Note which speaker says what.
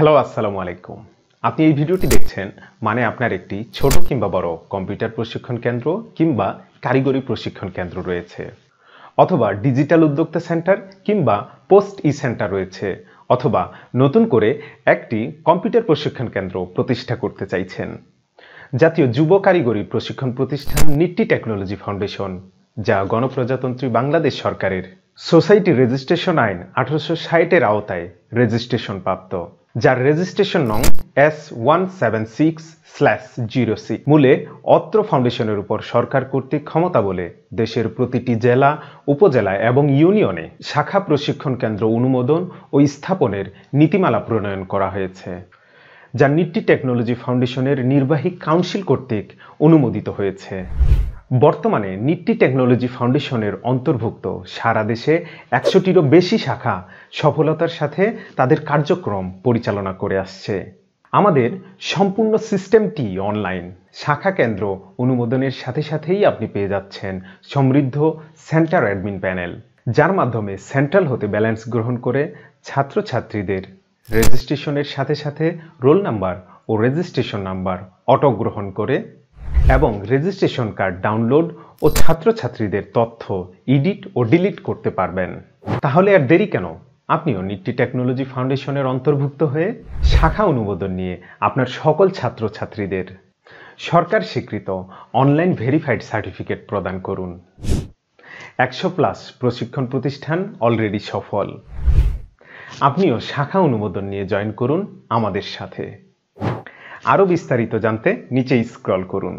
Speaker 1: Hello আসসালামু আলাইকুম। আপনি এই ভিডিওটি দেখছেন মানে আপনার একটি ছোট কিংবা বড় কম্পিউটার প্রশিক্ষণ কেন্দ্র কিংবা কারিগরি প্রশিক্ষণ কেন্দ্র রয়েছে, অথবা ডিজিটাল উদ্যোক্তা সেন্টার কিংবা পোস্ট ই সেন্টার রয়েছে, অথবা নতুন করে একটি কম্পিউটার প্রশিক্ষণ কেন্দ্র প্রতিষ্ঠা করতে চাইছেন। জাতীয় যুব কারিগরি প্রশিক্ষণ প্রতিষ্ঠান নিট্টি টেকনোলজি ফাউন্ডেশন, যা গণপ্রজাতন্ত্রী বাংলাদেশ সরকারের সোসাইটি রেজিস্ট্রেশন আইন 1860-এর আওতায় রেজিস্ট্রেশন প্রাপ্ত, যার রেজিস্ট্রেশন নং S176/06 মূলে অত্র ফাউন্ডেশনের উপর সরকার কর্তৃক ক্ষমতা বলে দেশের প্রতিটি জেলা, উপজেলা এবং ইউনিয়নে শাখা প্রশিক্ষণ কেন্দ্র অনুমোদন ও স্থাপনের নীতিমালা প্রণয়ন করা হয়েছে, যা নিট্টি টেকনোলজি ফাউন্ডেশনের নির্বাহী কাউন্সিল কর্তৃক অনুমোদিত হয়েছে। বর্তমানে নিট্টি টেকনোলজি ফাউন্ডেশনের অন্তর্ভুক্ত সারা দেশে 100টিরও বেশি শাখা সফলতার সাথে তাদের কার্যক্রম পরিচালনা করে আসছে। আমাদের সম্পূর্ণ সিস্টেমটি অনলাইন। শাখা কেন্দ্র অনুমোদনের সাথে সাথেই আপনি পেয়ে যাচ্ছেন সমৃদ্ধ সেন্টার অ্যাডমিন প্যানেল, যার মাধ্যমে সেন্ট্রাল হতে ব্যালেন্স গ্রহণ করে ছাত্রছাত্রীদের রেজিস্ট্রেশনের সাথে সাথে রোল নাম্বার ও রেজিস্ট্রেশন নাম্বার অটো গ্রহণ করে এবং রেজিস্ট্রেশন কার্ড ডাউনলোড ও ছাত্রছাত্রীদের তথ্য এডিট ও ডিলিট করতে পারবেন। তাহলে আর দেরি কেন? আপনিও নিট্টি টেকনোলজি ফাউন্ডেশনের অন্তর্ভুক্ত হয়ে শাখা অনুমোদন নিয়ে আপনার সকল ছাত্রছাত্রীদের সরকার স্বীকৃত অনলাইন ভেরিফাইড সার্টিফিকেট প্রদান করুন। 100+ প্রশিক্ষণ প্রতিষ্ঠান অলরেডি সফল। আপনিও শাখা অনুমোদন নিয়ে জয়েন করুন আমাদের সাথে। আরও বিস্তারিত জানতে নিচে স্ক্রল করুন।